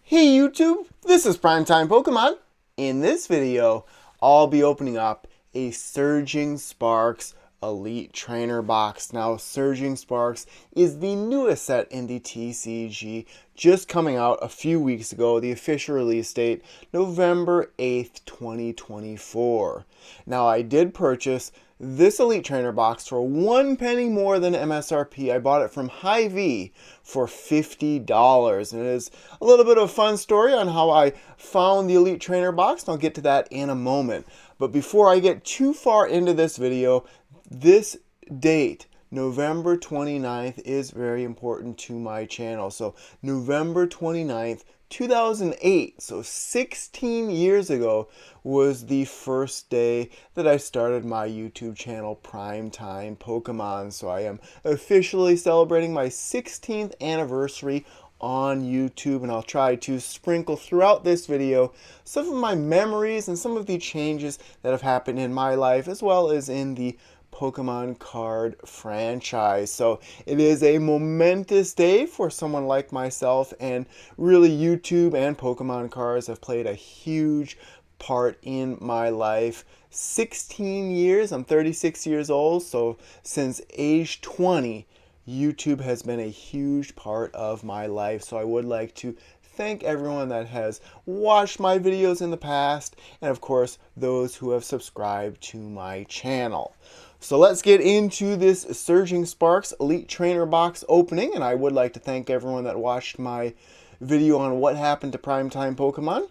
Hey YouTube, this is Primetime Pokemon. In this video, I'll be opening up a Surging Sparks Elite Trainer box. Now, Surging Sparks is the newest set in the TCG, just coming out a few weeks ago. The official release date, November 8th, 2024. Now, I did purchase this Elite Trainer box for 1 penny more than MSRP. I bought it from Hy-Vee for $50. And it is a little bit of a fun story on how I found the Elite Trainer box, and I'll get to that in a moment. But before I get too far into this video, this date, November 29th, is very important to my channel. So November 29th, 2008, so 16 years ago, was the first day that I started my YouTube channel, Primetime Pokemon. So I am officially celebrating my 16th anniversary on YouTube, and I'll try to sprinkle throughout this video some of my memories and some of the changes that have happened in my life, as well as in the Pokemon card franchise. So it is a momentous day for someone like myself, and really YouTube and Pokemon cards have played a huge part in my life. 16 years, I'm 36 years old, so since age 20, YouTube has been a huge part of my life. So I would like to thank everyone that has watched my videos in the past, and of course those who have subscribed to my channel. So let's get into this Surging Sparks Elite Trainer box opening, and I would like to thank everyone that watched my video on what happened to Primetime Pokemon.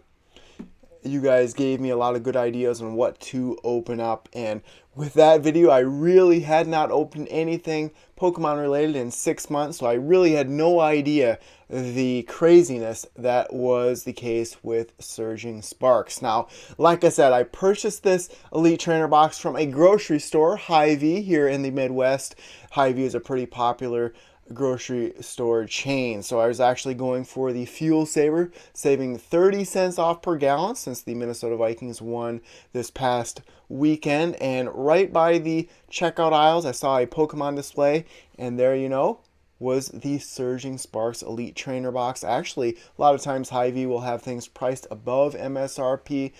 You guys gave me a lot of good ideas on what to open up, and with that video I really had not opened anything Pokemon related in 6 months, so I really had no idea the craziness that was the case with Surging Sparks. Now, like I said, I purchased this Elite Trainer box from a grocery store, Hy-Vee, here in the Midwest. Hy-Vee is a pretty popular grocery store chain. So I was actually going for the Fuel Saver, saving 30 cents off per gallon since the Minnesota Vikings won this past weekend. And right by the checkout aisles, I saw a Pokemon display, and there you know was the Surging Sparks Elite Trainer box. Actually, a lot of times Hy-Vee will have things priced above MSRP,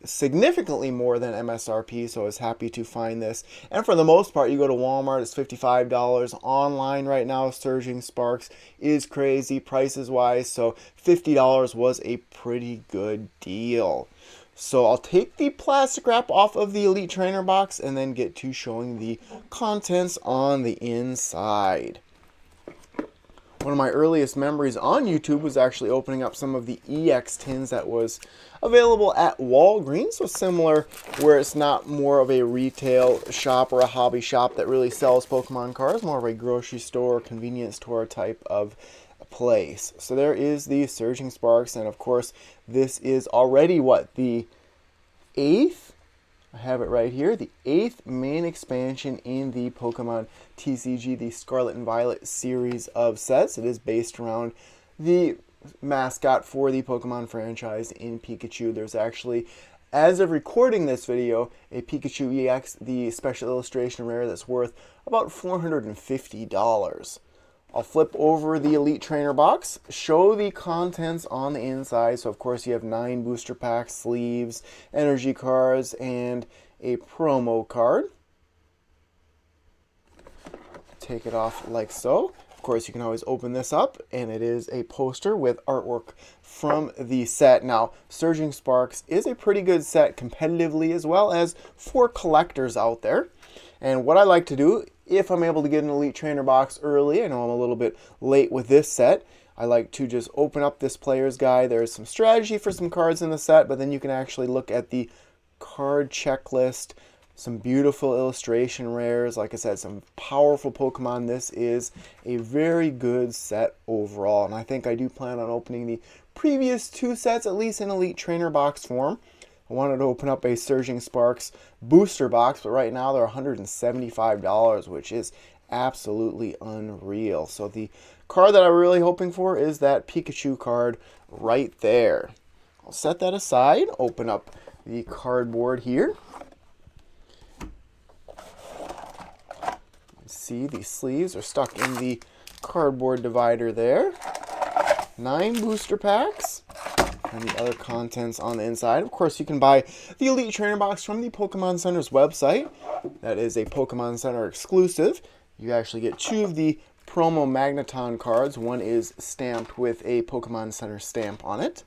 significantly more than MSRP, so I was happy to find this. And for the most part, you go to Walmart, it's $55. Online right now, Surging Sparks is crazy prices wise, so $50 was a pretty good deal. So I'll take the plastic wrap off of the Elite Trainer box and then get to showing the contents on the inside. One of my earliest memories on YouTube was actually opening up some of the EX tins that was available at Walgreens, so similar where it's not more of a retail shop or a hobby shop that really sells Pokemon cards, more of a grocery store, convenience store type of place. So there is the Surging Sparks, and of course this is already what, the 8th? I have it right here, the 8th main expansion in the Pokemon TCG, the Scarlet and Violet series of sets. It is based around the mascot for the Pokemon franchise in Pikachu. There's actually, as of recording this video, a Pikachu EX, the special illustration rare, that's worth about $450. I'll flip over the Elite Trainer box, show the contents on the inside. So of course you have 9 booster packs, sleeves, energy cards, and a promo card. Take it off like so. Of course you can always open this up, and it is a poster with artwork from the set. Now, Surging Sparks is a pretty good set competitively as well as for collectors out there. And what I like to do, if I'm able to get an Elite Trainer box early, I know I'm a little bit late with this set, I like to just open up this player's guide. There's some strategy for some cards in the set, but then you can actually look at the card checklist, some beautiful illustration rares, like I said, some powerful Pokemon. This is a very good set overall, and I think I do plan on opening the previous 2 sets, at least in Elite Trainer box form. I wanted to open up a Surging Sparks booster box, but right now they're $175, which is absolutely unreal. So the card that I'm really hoping for is that Pikachu card right there. I'll set that aside, open up the cardboard here. See, the sleeves are stuck in the cardboard divider there. 9 booster packs. And the other contents on the inside. Of course, you can buy the Elite Trainer Box from the Pokemon Center's website. That is a Pokemon Center exclusive. You actually get 2 of the promo Magneton cards. One is stamped with a Pokemon Center stamp on it.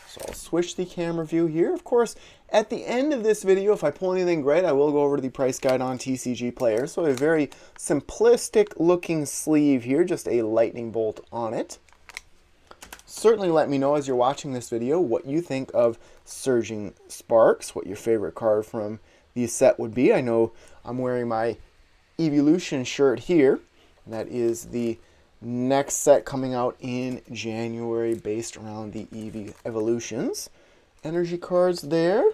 So I'll switch the camera view here. Of course, at the end of this video, if I pull anything great, I will go over to the price guide on TCG Player. So a very simplistic looking sleeve here, just a lightning bolt on it. Certainly let me know as you're watching this video what you think of Surging Sparks, what your favorite card from the set would be. I know I'm wearing my Evolution shirt here. That is the next set coming out in January based around the Eevee Evolutions. Energy cards there.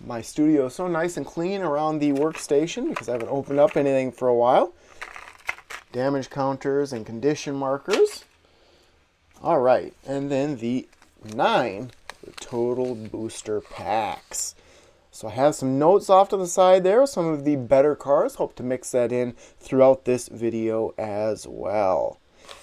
My studio is so nice and clean around the workstation because I haven't opened up anything for a while. Damage counters and condition markers. All right, and then the 9 total booster packs. So I have some notes off to the side there, some of the better cards. Hope to mix that in throughout this video as well.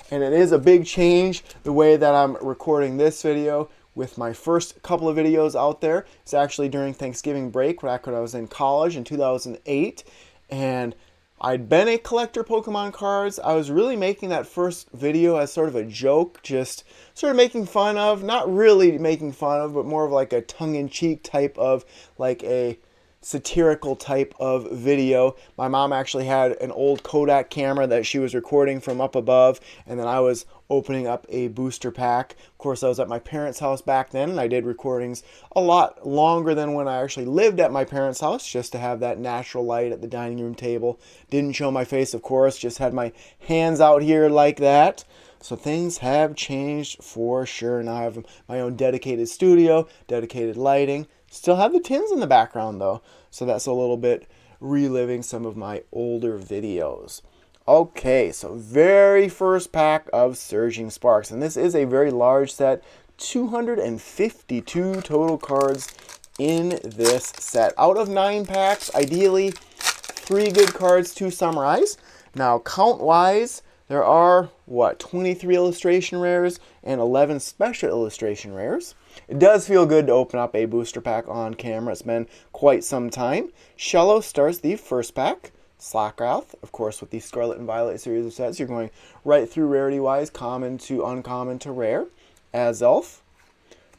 And it is a big change the way that I'm recording this video. With my first couple of videos out there, it's actually during Thanksgiving break back when I was in college in 2008. And I'd been a collector Pokemon cards. I was really making that first video as sort of a joke, just sort of making fun of, not really making fun of, but more of like a tongue-in-cheek type of, like a satirical type of video. My mom actually had an old Kodak camera that she was recording from up above, and then I was opening up a booster pack. Of course, I was at my parents' house back then, and I did recordings a lot longer than when I actually lived at my parents' house, just to have that natural light at the dining room table. Didn't show my face, of course, just had my hands out here like that. So things have changed for sure. Now I have my own dedicated studio, dedicated lighting. Still have the tins in the background though, so that's a little bit reliving some of my older videos. Okay, so very first pack of Surging Sparks, and this is a very large set, 252 total cards in this set. Out of 9 packs, ideally 3 good cards to summarize. Now count-wise, there are, 23 illustration rares and 11 special illustration rares. It does feel good to open up a booster pack on camera. It's been quite some time. Shello starts the first pack. Slackrath, of course, with the Scarlet and Violet series of sets, you're going right through rarity-wise, common to uncommon to rare. Azelf,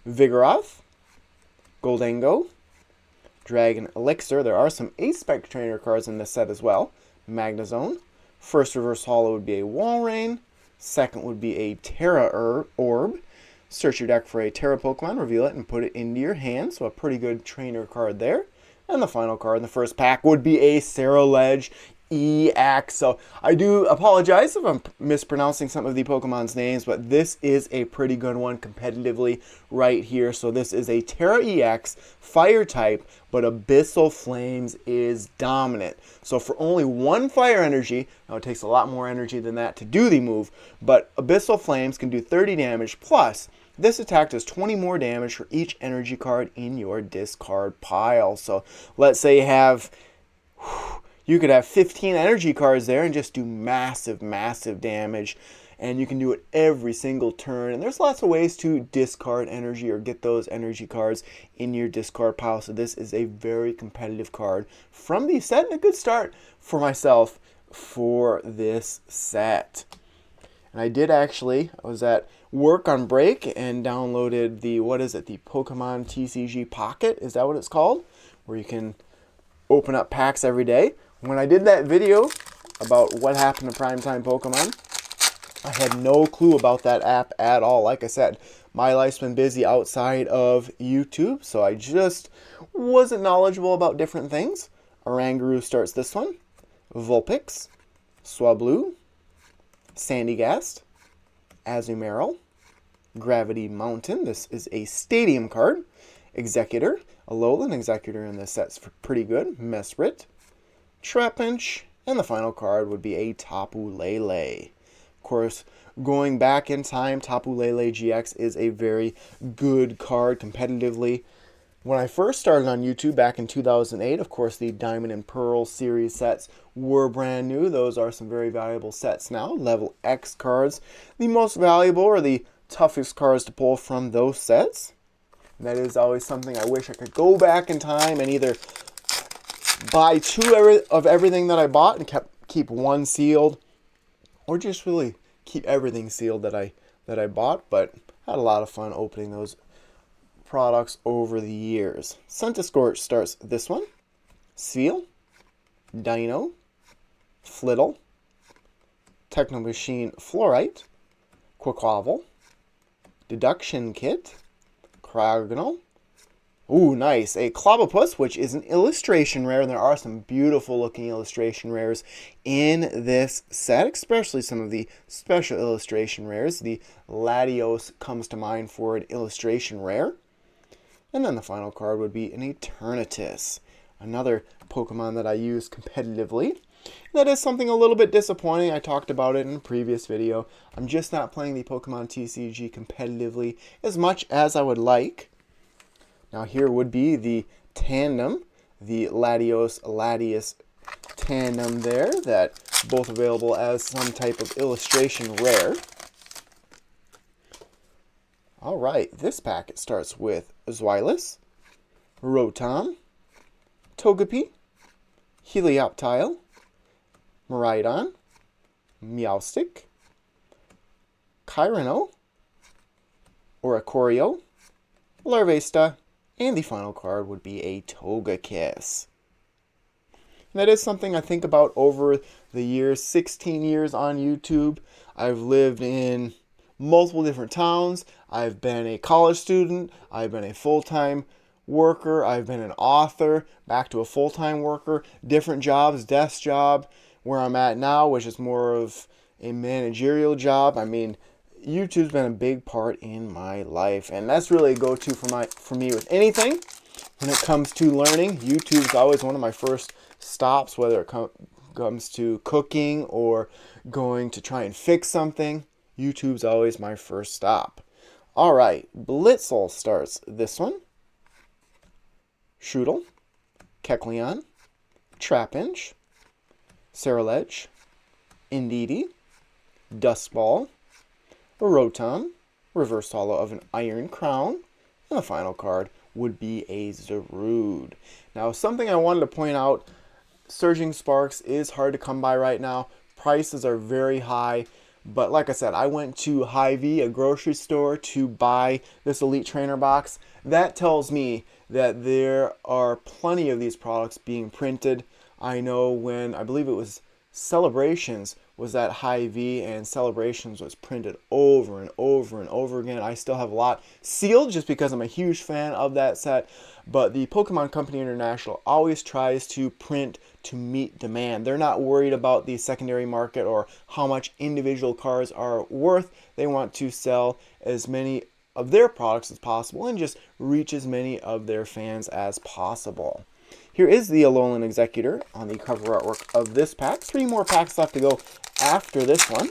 Vigoroth, Goldango, Dragon Elixir. There are some Ace-Spec Trainer cards in this set as well. Magnezone. First reverse holo would be a Walrein. Second would be a Terra Orb. Search your deck for a Terra Pokemon, reveal it, and put it into your hand. So a pretty good trainer card there. And the final card in the first pack would be a Ceruledge EX. So I do apologize if I'm mispronouncing some of the Pokemon's names, but this is a pretty good one competitively right here. So this is a Terra EX, Fire type, but Abyssal Flames is dominant. So for only 1 Fire energy, now it takes a lot more energy than that to do the move, but Abyssal Flames can do 30 damage, plus this attack does 20 more damage for each energy card in your discard pile. So let's say you could have 15 energy cards there and just do massive, massive damage. And you can do it every single turn. And there's lots of ways to discard energy or get those energy cards in your discard pile. So this is a very competitive card from the set and a good start for myself for this set. And I was at work on break and downloaded the, the Pokemon TCG Pocket, is that what it's called? Where you can open up packs every day. When I did that video about what happened to Primetime Pokemon, I had no clue about that app at all. Like I said, my life's been busy outside of YouTube, so I just wasn't knowledgeable about different things. Oranguru starts this one. Vulpix, Swablu, Sandygast, Azumarill, Gravity Mountain. This is a stadium card. Executor, Alolan Executor in this set's pretty good. Mesprit, Trapinch, and the final card would be a Tapu Lele. Of course, going back in time, Tapu Lele GX is a very good card competitively. When I first started on YouTube back in 2008, of course, the Diamond and Pearl series sets were brand new. Those are some very valuable sets now. Level X cards. The most valuable, or the toughest cards to pull from those sets. And that is always something I wish I could go back in time and either buy two of everything that I bought and keep one sealed, or just really keep everything sealed that I bought. But I had a lot of fun opening those products over the years. Centiskorch starts this one. Seal, Dino, Flittle, Techno Machine Fluorite, Quaquaval, Deduction Kit, Cryogonal. Ooh, nice. A Clobbopus, which is an illustration rare, and there are some beautiful looking illustration rares in this set, especially some of the special illustration rares. The Latios comes to mind for an illustration rare. And then the final card would be an Eternatus, another Pokemon that I use competitively. That is something a little bit disappointing. I talked about it in a previous video. I'm just not playing the Pokemon TCG competitively as much as I would like. Now here would be the tandem, the Latios-Latias tandem there, that both available as some type of illustration rare. Alright, this packet starts with Zweilous, Rotom, Togepi, Helioptile, Miraidon, Meowstic, Kyrano, Oricorio, Larvesta, and the final card would be a Togekiss. And that is something I think about over the years. 16 years on YouTube. I've lived in multiple different towns. I've been a college student. I've been a full-time worker. I've been an author, back to a full-time worker, different jobs, desk job, where I'm at now, which is more of a managerial job. I mean, YouTube's been a big part in my life, and that's really a go-to for me with anything. When it comes to learning, YouTube's always one of my first stops, whether it comes to cooking or going to try and fix something. YouTube's always my first stop. Alright, Blitzel starts this one. Shootle, Kecleon, Trapinch, Ceruledge, Indeedee, Dustball, Rotom, Reverse Hollow of an Iron Crown, and the final card would be a Zarude. Now, something I wanted to point out, Surging Sparks is hard to come by right now. Prices are very high, but like I said, I went to Hy-Vee, a grocery store, to buy this Elite Trainer box. That tells me that there are plenty of these products being printed. I know when, I believe it was Celebrations was at Hy-Vee, and Celebrations was printed over and over and over again. I still have a lot sealed just because I'm a huge fan of that set, but the Pokemon Company International always tries to print to meet demand. They're not worried about the secondary market or how much individual cards are worth. They want to sell as many of their products as possible and just reach as many of their fans as possible. Here is the Alolan Executor on the cover artwork of this pack. 3 more packs left to go after this one.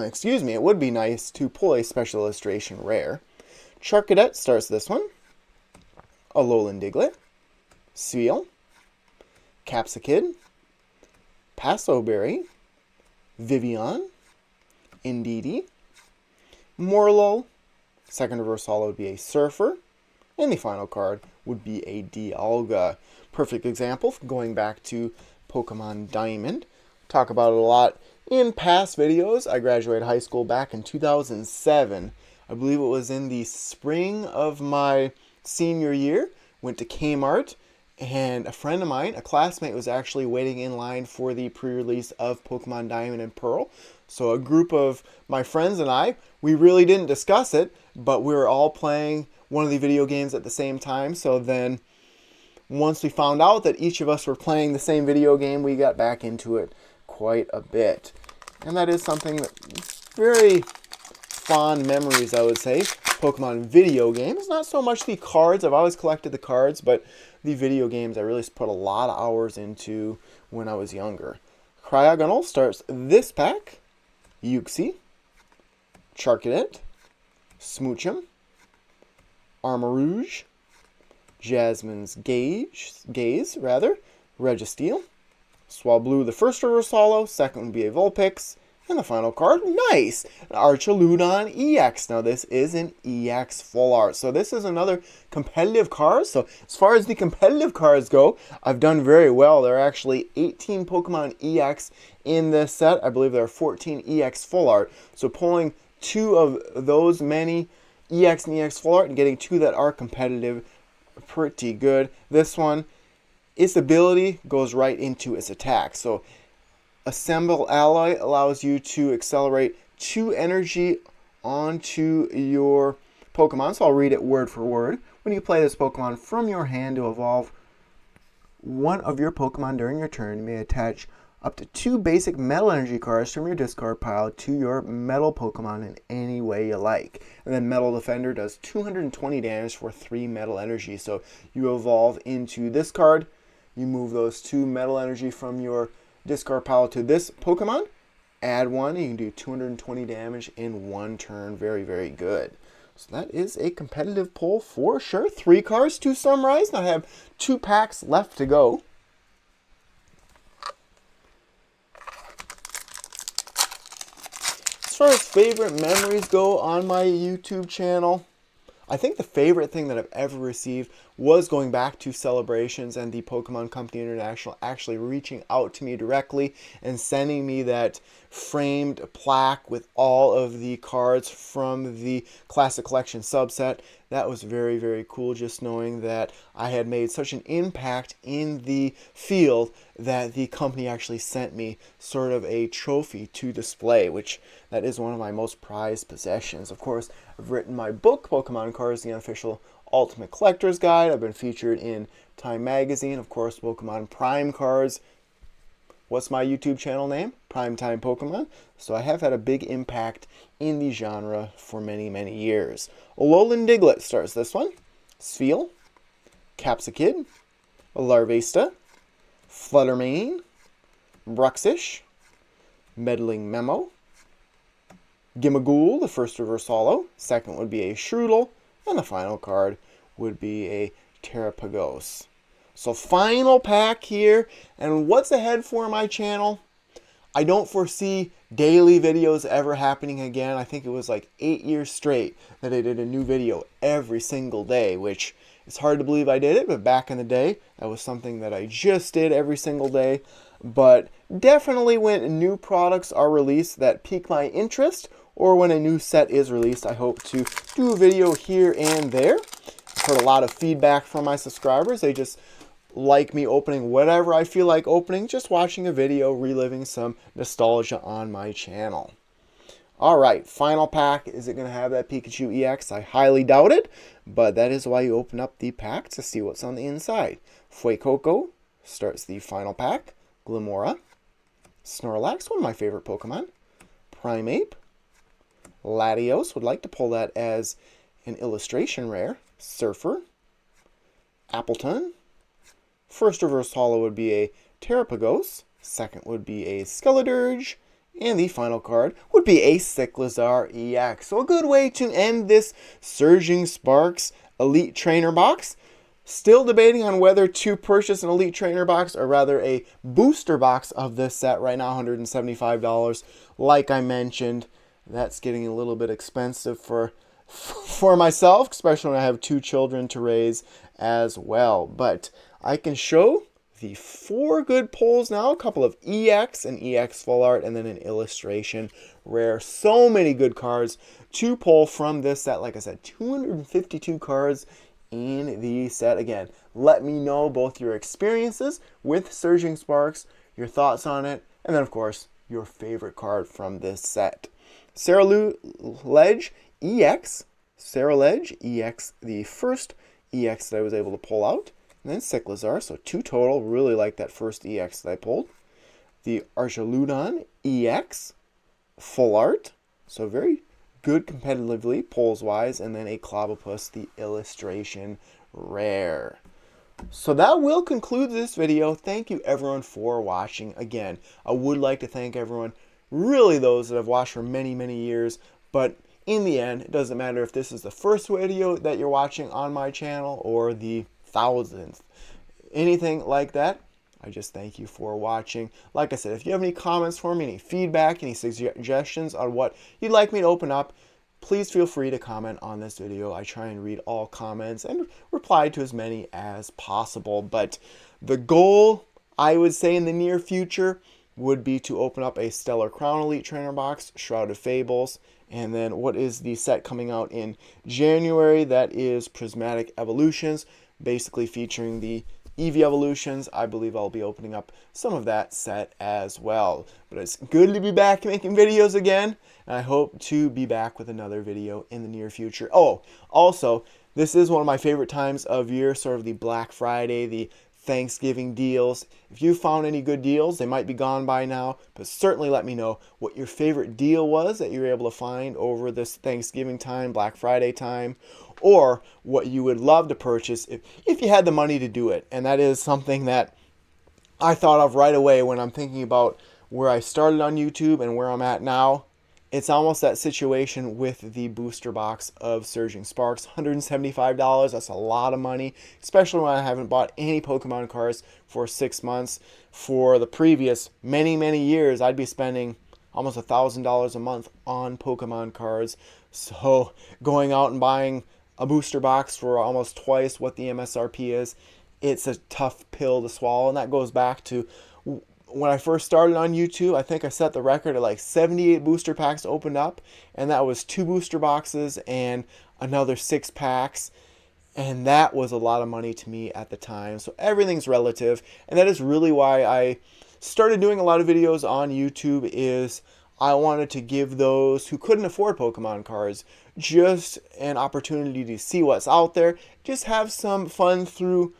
Excuse me, it would be nice to pull a special illustration rare. Charcadet starts this one. Alolan Diglett, Seel, Capsakid, Passoberry, Vivian, Indeedee, Morlo, second reverse hollow would be a Surfer, and the final card would be a Dialga. Perfect example going back to Pokemon Diamond. Talk about it a lot in past videos. I graduated high school back in 2007. I believe it was in the spring of my senior year. Went to Kmart, and a friend of mine, a classmate, was actually waiting in line for the pre-release of Pokemon Diamond and Pearl. So a group of my friends and I, we really didn't discuss it, but we were all playing one of the video games at the same time. So then once we found out that each of us were playing the same video game, we got back into it quite a bit. And that is something that very fond memories, I would say. Pokemon video games, not so much the cards. I've always collected the cards, but the video games I really put a lot of hours into when I was younger. Cryogonal starts this pack. Uxie, Charcadet, Smoochum, Armarouge, Jasmine's Gaze, Registeel, Swablu the first reverse hollow, second would be a Vulpix, And the final card, nice, an Archaludon EX. Now this is an EX full art, so this is another competitive card. So as far as the competitive cards go, I've done very well. There are actually 18 Pokemon EX in this set. I believe there are 14 EX full art. So pulling 2 of those many EX and EX full art and getting 2 that are competitive, pretty good. This one, its ability goes right into its attack. So Assemble Ally allows you to accelerate 2 energy onto your Pokemon. So I'll read it word for word. When you play this Pokemon from your hand to evolve one of your Pokemon during your turn, you may attach up to 2 basic Metal Energy cards from your discard pile to your Metal Pokemon in any way you like. And then Metal Defender does 220 damage for 3 Metal Energy. So you evolve into this card, you move those 2 Metal Energy from your discard pile to this Pokemon, add 1, and you can do 220 damage in 1 turn. Very, very good. So that is a competitive pull for sure. 3 cards to summarize. Now I have 2 packs left to go. As far as favorite memories go on my YouTube channel, I think the favorite thing that I've ever received was going back to Celebrations and the Pokemon Company International actually reaching out to me directly and sending me that framed plaque with all of the cards from the Classic Collection subset. That was very, very cool, just knowing that I had made such an impact in the field that the company actually sent me sort of a trophy to display, which that is one of my most prized possessions. Of course, I've written my book, Pokemon Cards, the Unofficial Ultimate Collector's Guide. I've been featured in Time Magazine, of course, Pokemon Prime Cards. What's my YouTube channel name? PrimetimePokemon. So I have had a big impact in the genre for many, many years. Alolan Diglett starts this one. Spheal, Capsakid, Larvesta, Fluttermane, Bruxish, Meddling Memo, Gimmighoul, the first reverse holo. Second would be a Shroodle. And the final card would be a Terrapagos. So final pack here. And what's ahead for my channel? I don't foresee daily videos ever happening again. I think it was like 8 years straight that I did a new video every single day, which it's hard to believe I did it, but back in the day, that was something that I just did every single day. But definitely when new products are released that pique my interest, or when a new set is released, I hope to do a video here and there. I've heard a lot of feedback from my subscribers. They just like me opening whatever I feel like opening, just watching a video, reliving some nostalgia on my channel. Alright, final pack. Is it going to have that Pikachu EX? I highly doubt it, but that is why you open up the pack to see what's on the inside. Fuecoco starts the final pack. Glimmora, Snorlax, one of my favorite Pokemon. Primeape, Latios, would like to pull that as an illustration rare. Surfer, Appleton. First reverse holo would be a Terrapagos. Second would be a Skeledirge. And the final card would be a Cyclizar EX. So a good way to end this Surging Sparks Elite Trainer box. Still debating on whether to purchase an Elite Trainer box or rather a booster box of this set. Right now, $175. Like I mentioned, that's getting a little bit expensive for myself, especially when I have 2 children to raise as well. But I can show the 4 good pulls now, a couple of EX and EX full art, and then an illustration rare. So many good cards to pull from this set. Like I said, 252 cards in the set. Again, let me know both your experiences with Surging Sparks, your thoughts on it, and then of course your favorite card from this set. Ceruledge EX, Ceruledge EX, the first EX that I was able to pull out, and then Cyclizar, so 2 total. Really like that first EX that I pulled. The Archaludon EX, full art, so very good competitively, pulls-wise, and then a Clobbopus, the illustration rare. So that will conclude this video. Thank you everyone for watching. Again, I would like to thank everyone, really those that have watched for many, many years, but in the end, it doesn't matter if this is the first video that you're watching on my channel or the 1000th. Anything like that, I just thank you for watching. Like I said, if you have any comments for me, any feedback, any suggestions on what you'd like me to open up, please feel free to comment on this video. I try and read all comments and reply to as many as possible. But the goal, I would say, in the near future would be to open up a Stellar Crown Elite Trainer box, Shrouded Fables, and then what is the set coming out in January? That is Prismatic Evolutions, basically featuring the Eevee evolutions. I believe I'll be opening up some of that set as well. But it's good to be back making videos again, and I hope to be back with another video in the near future. Oh, also, this is one of my favorite times of year, sort of the Black Friday, the Thanksgiving deals. If you found any good deals, they might be gone by now, but certainly let me know what your favorite deal was that you were able to find over this Thanksgiving time, Black Friday time, or what you would love to purchase if you had the money to do it. And that is something that I thought of right away when I'm thinking about where I started on YouTube and where I'm at now. It's almost that situation with the booster box of Surging Sparks. $175, that's a lot of money, especially when I haven't bought any Pokemon cards for 6 months. For the previous many, many years, I'd be spending almost $1,000 a month on Pokemon cards. So going out and buying a booster box for almost twice what the MSRP is, it's a tough pill to swallow. And that goes back to when I first started on YouTube. I think I set the record at like 78 booster packs opened up, and that was 2 booster boxes and another 6 packs, and that was a lot of money to me at the time. So everything's relative, and that is really why I started doing a lot of videos on YouTube. Is I wanted to give those who couldn't afford Pokemon cards just an opportunity to see what's out there, just have some fun through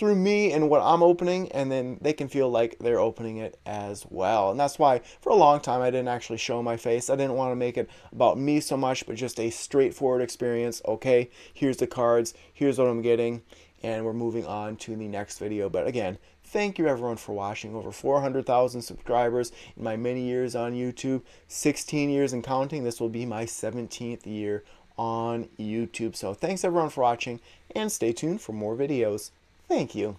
me and what I'm opening, and then they can feel like they're opening it as well. And that's why for a long time I didn't actually show my face. I didn't want to make it about me so much, but just a straightforward experience. Okay, here's the cards, here's what I'm getting, and we're moving on to the next video. But again, thank you everyone for watching. Over 400,000 subscribers in my many years on YouTube, 16 years and counting. This will be my 17th year on YouTube. So thanks everyone for watching, and stay tuned for more videos. Thank you.